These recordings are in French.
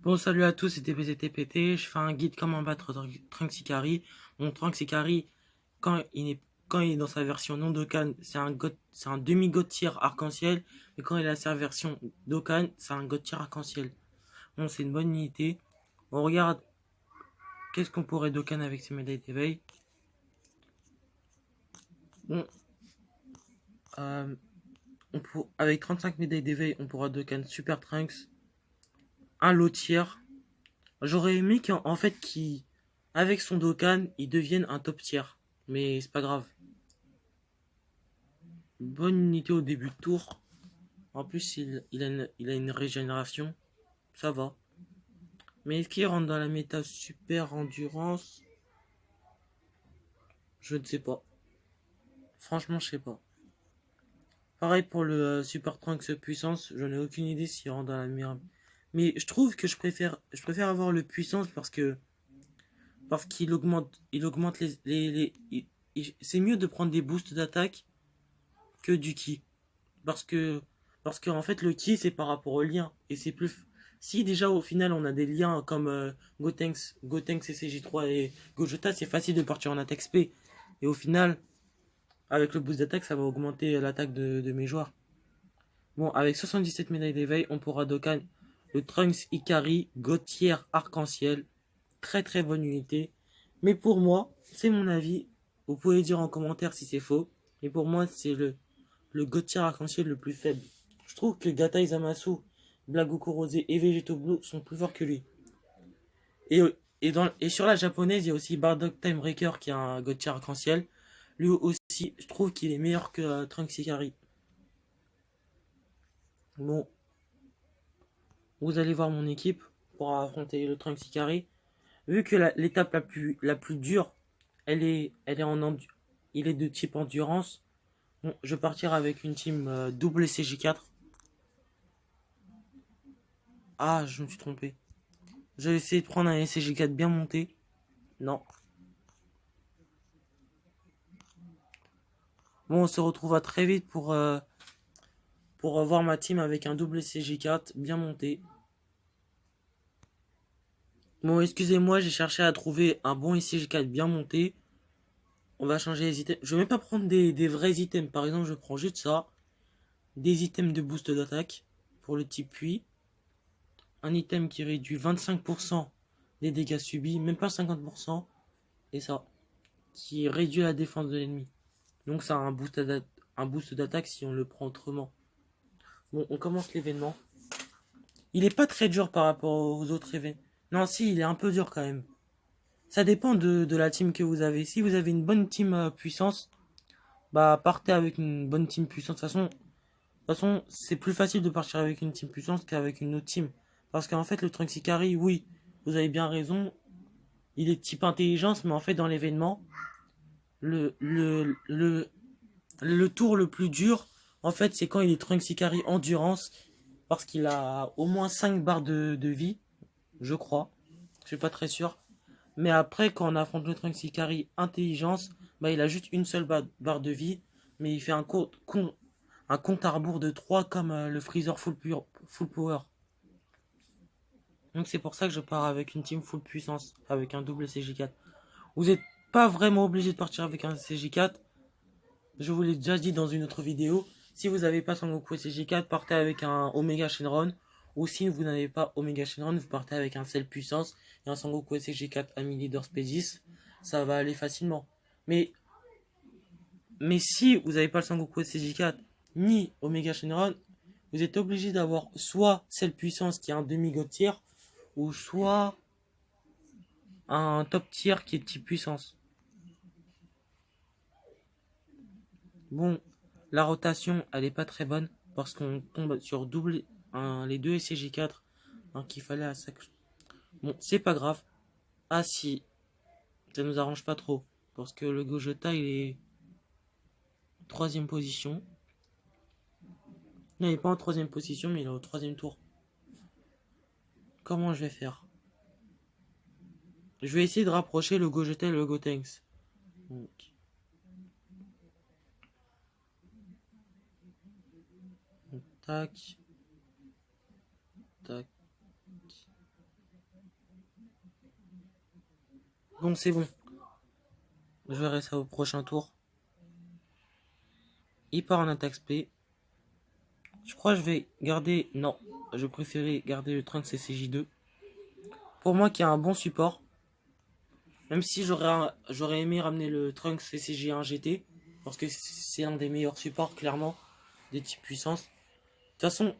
Bon, salut à tous, c'était PZTPT. Je fais un guide comment battre Trunks Ikari. Mon Trunks Ikari, quand quand il est dans sa version non Dokkan, c'est un demi-God tier arc-en-ciel. Mais quand il a sa version Dokkan, c'est un God tier arc-en-ciel. Bon, c'est une bonne unité. On regarde qu'est-ce qu'on pourrait Dokkan avec ces médailles d'éveil. Bon, euh, avec 35 médailles d'éveil, on pourra Dokkan Super Trunks, un lot tier. J'aurais aimé qu'en fait, avec son Dokkan, il devienne un top tier. Mais c'est pas grave. Bonne unité au début de tour. En plus, il a une régénération. Ça va. Mais est-ce qu'il rentre dans la méta super endurance? Je ne sais pas. Franchement, je sais pas. Pareil pour le Super Trunks puissance. Je n'ai aucune idée s'il rentre dans la meilleure. Mais je trouve que je préfère avoir le puissance parce qu'il augmente, c'est mieux de prendre des boosts d'attaque que du ki. Parce que, parce qu'en fait, le ki, c'est par rapport au lien. Et c'est plus. Si déjà au final on a des liens comme Gotenks CCJ3 et Gogeta, c'est facile de partir en attaque SP. Et au final, avec le boost d'attaque, ça va augmenter l'attaque de mes joueurs. Bon, avec 77 médailles d'éveil, on pourra Dokkan le Trunks Ikari, Gautier Arc-en-Ciel. Très très bonne unité. Mais pour moi, c'est mon avis. Vous pouvez dire en commentaire si c'est faux. Mais pour moi, c'est le Gautier Arc-en-Ciel le plus faible. Je trouve que Gata Zamasu, Blagoku Rosé et Vegeto Blue sont plus forts que lui. Et sur la japonaise, il y a aussi Bardock Time Breaker qui a un Gautier Arc-en-Ciel. Lui aussi, je trouve qu'il est meilleur que Trunks Ikari. Bon, vous allez voir mon équipe pour affronter le Trunks Ikari. Vu que l'étape la plus dure, elle est il est de type endurance. Bon, je vais partir avec une team double CJ4. Ah, je me suis trompé. J'ai essayé de prendre un SCG4 bien monté. Non. Bon, on se retrouvera très vite pour voir ma team avec un double SCG4 bien monté. Bon, excusez-moi, j'ai cherché à trouver un bon SCG4 bien monté. On va changer les items. Je vais même pas prendre des vrais items. Par exemple, je prends juste ça. Des items de boost d'attaque pour le type puits. Un item qui réduit 25% des dégâts subis, même pas 50%. Et ça, qui réduit la défense de l'ennemi. Donc ça a un boost d'attaque si on le prend autrement. Bon, on commence l'événement. Il est pas très dur par rapport aux autres événements. Non, si, il est un peu dur quand même. Ça dépend de la team que vous avez. Si vous avez une bonne team puissance, bah partez avec une bonne team puissance. De toute façon, c'est plus facile de partir avec une team puissance qu'avec une autre team. Parce qu'en fait, le Trunks Ikari, oui, vous avez bien raison, il est type intelligence, mais en fait, dans l'événement, le, le, le, le tour le plus dur, en fait, c'est quand il est Trunks Ikari endurance, parce qu'il a au moins 5 barres de vie, je crois. Je suis pas très sûr. Mais après, quand on affronte le Trunks Ikari intelligence, bah, il a juste une seule barre de vie, mais il fait un compte à rebours de 3 comme le Freezer full power. Donc c'est pour ça que je pars avec une team full puissance, avec un double CJ4. Vous n'êtes pas vraiment obligé de partir avec un CJ4. Je vous l'ai déjà dit dans une autre vidéo. Si vous n'avez pas Sangoku CJ4, partez avec un Omega Shenron. Ou si vous n'avez pas Omega Shenron, vous partez avec un Cell Puissance et un Sangoku SCG4 Ami Leader Space. Ça va aller facilement. Mais, mais si vous n'avez pas le Sangoku SCG4 ni Omega Shenron, vous êtes obligé d'avoir soit Cell Puissance qui est un demi-god tier, ou soit un top tier qui est type puissance. Bon, la rotation, elle est pas très bonne parce qu'on tombe sur les deux SCJ4 qu'il fallait à ça. Bon, c'est pas grave. Ah si, ça nous arrange pas trop parce que le Gogeta il est troisième position. Non, il est pas en troisième position, mais il est au troisième tour. Comment je vais faire? Je vais essayer de rapprocher le Gogeta et le Gotenks. Donc, tac, tac. Bon, c'est bon. Je verrai ça au prochain tour. Il part en attaque spé. Je crois que je vais garder... Non, je préférais garder le Trunks CCJ2. Pour moi qui a un bon support. Même si j'aurais aimé ramener le Trunks CCJ1 GT. Parce que c'est un des meilleurs supports, clairement. Des types puissance. De toute façon,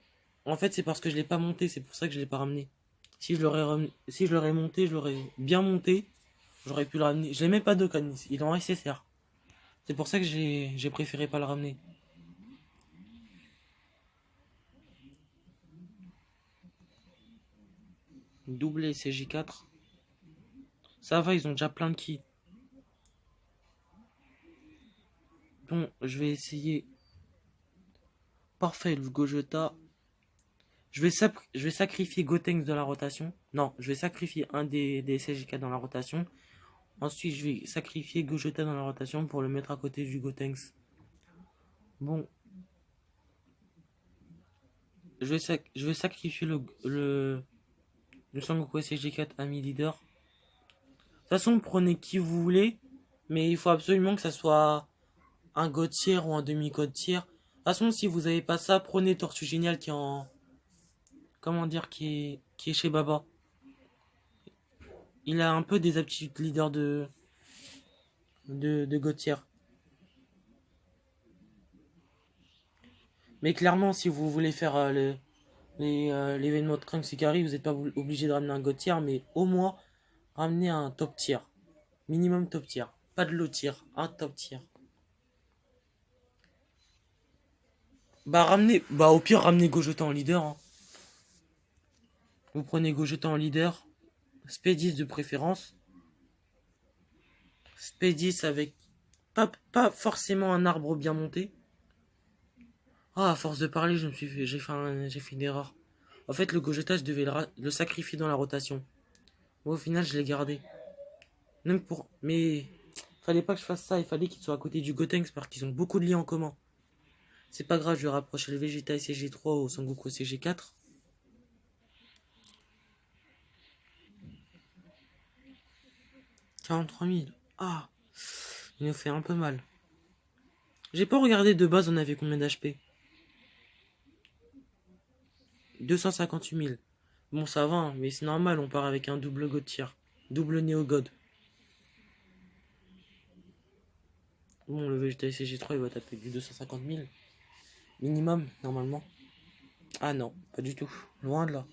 en fait, c'est parce que je l'ai pas monté. C'est pour ça que je l'ai pas ramené. Si je l'aurais monté, je l'aurais bien monté. J'aurais pu le ramener. Je l'ai même pas Dokkan. Il est en SSR. C'est pour ça que j'ai préféré pas le ramener. Doublé CJ4. Ça va, ils ont déjà plein de ki. Bon, je vais essayer. Parfait, le Gogeta. Je vais sacrifier Gotenks dans la rotation. Non, je vais sacrifier un des CJ4 dans la rotation. Ensuite, je vais sacrifier Gogeta dans la rotation pour le mettre à côté du Gotenks. Bon. Je vais sacrifier le Sangoku CJ4 ami leader. De toute façon, prenez qui vous voulez. Mais il faut absolument que ça soit un God tier ou un demi-God tier. De toute façon, si vous avez pas ça, prenez Tortue Génial qui est en... Comment dire, qui est chez Baba. Il a un peu des aptitudes leader de God tier. Mais clairement, si vous voulez faire l'événement de Trunks Ikari, vous n'êtes pas obligé de ramener un God tier, mais au moins ramener un top tier. Minimum top tier. Pas de low tier, un top tier. Bah au pire, ramenez Gogeta en leader. Hein. Vous prenez Gogeta en leader. Spédis de préférence. Spédis avec pas forcément un arbre bien monté. Ah, à force de parler, j'ai fait une erreur. En fait, le Gogeta, je devais le sacrifier dans la rotation. Moi, au final, je l'ai gardé. Même pour... Mais... Fallait pas que je fasse ça. Il fallait qu'il soit à côté du Gotenks parce qu'ils ont beaucoup de liens en commun. C'est pas grave, je vais rapprocher le Vegeta CG3 au Sangoku CG4. « 43 000. Ah, il nous fait un peu mal. J'ai pas regardé de base, on avait combien d'HP? 258 000. Bon, ça va, hein, mais c'est normal, on part avec un double God tier. Double Neo God. Bon, le Vegeta CG3, il va taper du 250 000. Minimum, normalement. Ah non, pas du tout. Loin de là.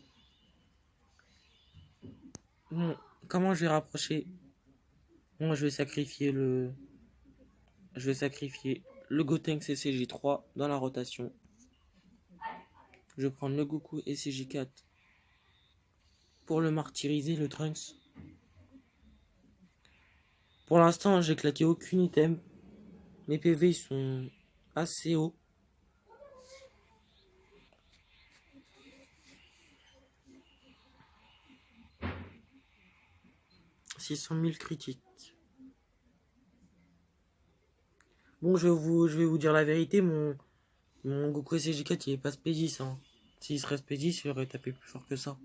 Bon, comment je vais rapprocher? Bon, je vais sacrifier le... Je vais sacrifier le Gotenks CCJ3 dans la rotation. Je vais prendre le Goku SCJ4 pour le martyriser, le Trunks. Pour l'instant, j'ai claqué aucun item. Mes PV ils sont assez hauts. « 600 000 critiques. Bon, je vais vous dire la vérité, mon Goku SCJ4 il est pas Spédis. Hein. S'il serait Spédis, il aurait tapé plus fort que ça.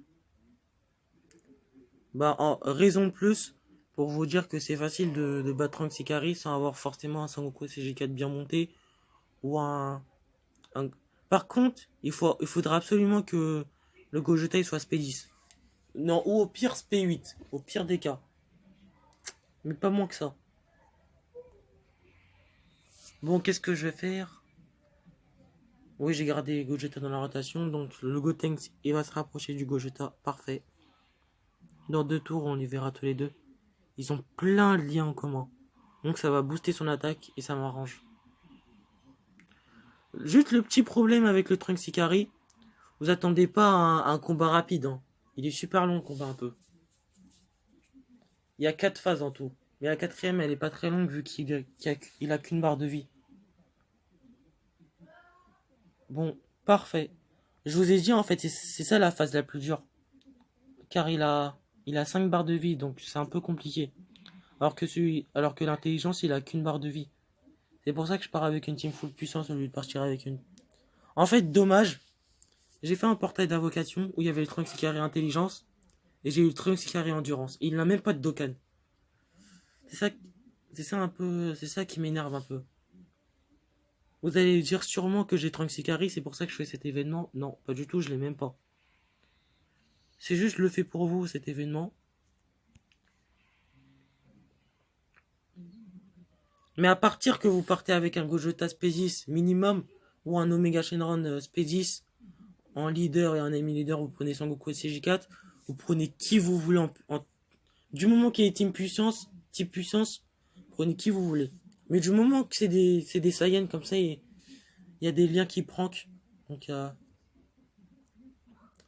Bah, en raison de plus, pour vous dire que c'est facile de battre Trunks Ikari sans avoir forcément un Sangoku CG4 bien monté ou un... Par contre, il faudra absolument que le Gogeta soit Spédis. Non, ou au pire Sp8, au pire des cas. Mais pas moins que ça. Bon, qu'est-ce que je vais faire? Oui, j'ai gardé Gogeta dans la rotation, donc le Gotenks, il va se rapprocher du Gogeta, parfait. Dans 2 tours, on les verra tous les deux. Ils ont plein de liens en commun. Donc ça va booster son attaque et ça m'arrange. Juste le petit problème avec le Trunks Ikari, vous attendez pas un combat rapide. Hein. Il est super long le combat un peu. Il y a 4 phases en tout. Mais la 4ème, elle est pas très longue vu qu'il a qu'une barre de vie. Bon, parfait. Je vous ai dit en fait, c'est ça la phase la plus dure. Car il a 5 barres de vie, donc c'est un peu compliqué. Alors que l'intelligence, il a qu'une barre de vie. C'est pour ça que je pars avec une team full puissance au lieu de partir avec une... En fait, dommage. J'ai fait un portail d'invocation où il y avait le Trunks Ikari intelligence. Et j'ai eu le Trunks Ikari endurance. Et il n'a même pas de Dokkan. C'est ça, c'est ça un peu, c'est ça qui m'énerve un peu. Vous allez dire sûrement que j'ai Trunks Ikari, c'est pour ça que je fais cet événement. Non, pas du tout, je l'ai même pas. C'est juste je le fais pour vous cet événement. Mais à partir que vous partez avec un Gogeta Spédis minimum ou un Omega Shenron Spédis en leader et un Amy leader, vous prenez Sangoku SCJ4, vous prenez qui vous voulez du moment qu'il est type puissance, prenez qui vous voulez. Mais du moment que c'est des Saiyans comme ça, il y a des liens qui prank. Donc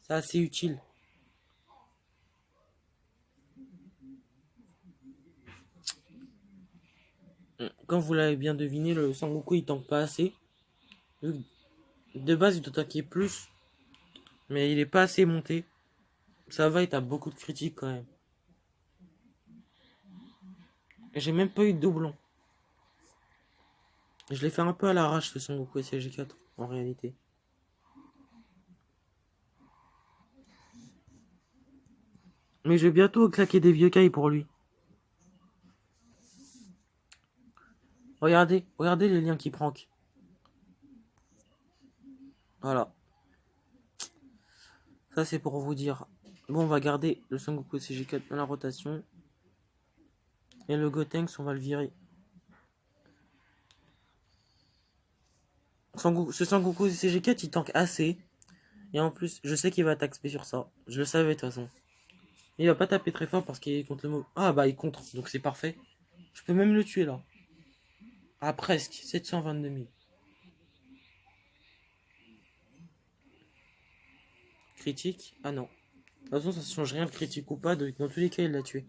c'est assez utile. Comme vous l'avez bien deviné, le Sangoku il tank pas assez. De base il doit tanker plus. Mais il est pas assez monté. Ça va, il a beaucoup de critiques quand même. Et j'ai même pas eu de doublon. Je l'ai fait un peu à l'arrache ce Sangoku SCG4 en réalité. Mais je vais bientôt claquer des vieux cailles pour lui. Regardez, regardez les liens qui prank. Voilà. Ça c'est pour vous dire. Bon, on va garder le Sangoku CG4 dans la rotation. Et le Gotenks, on va le virer. Ce Sangoku CG4, il tank assez. Et en plus, je sais qu'il va attaquer sur ça. Je le savais de toute façon. Il va pas taper très fort parce qu'il est contre le mot. Ah bah il contre, donc c'est parfait. Je peux même le tuer là. Ah presque, 722 000. Critique? Ah non. De toute façon, ça change rien de critique ou pas. Dans tous les cas, il l'a tué.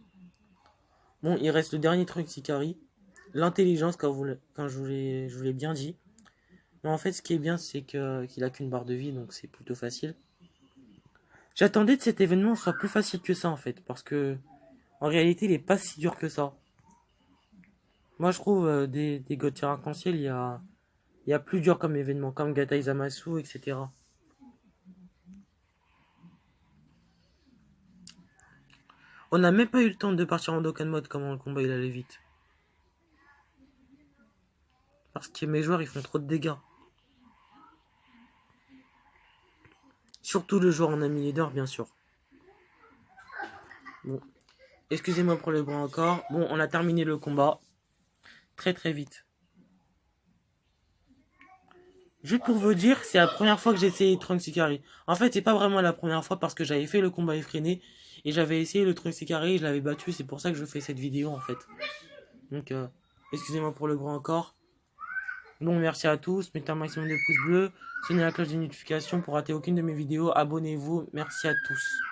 Bon, il reste le dernier truc, Sikari. L'intelligence, quand je vous l'ai bien dit. Mais en fait, ce qui est bien, c'est qu'il a qu'une barre de vie, donc c'est plutôt facile. J'attendais de cet événement soit plus facile que ça, en fait. Parce que, en réalité, il est pas si dur que ça. Moi, je trouve des God Tier arc-en-ciel, il y a plus dur comme événement, comme Gatai Zamasu, etc. On n'a même pas eu le temps de partir en Dokkan Mode, comment le combat il allait vite. Parce que mes joueurs, ils font trop de dégâts. Surtout le joueur en ami leader, bien sûr. Bon. Excusez-moi pour le bras encore. Bon, on a terminé le combat. Très très vite. Juste pour vous dire, c'est la première fois que j'ai essayé Trunks Ikari. En fait, c'est pas vraiment la première fois parce que j'avais fait le combat effréné et j'avais essayé le Trunks Ikari et je l'avais battu. C'est pour ça que je fais cette vidéo en fait. Donc, excusez-moi pour le bras encore. Donc, merci à tous. Mettez un maximum de pouces bleus. Sonnez la cloche de notification pour rater aucune de mes vidéos. Abonnez-vous. Merci à tous.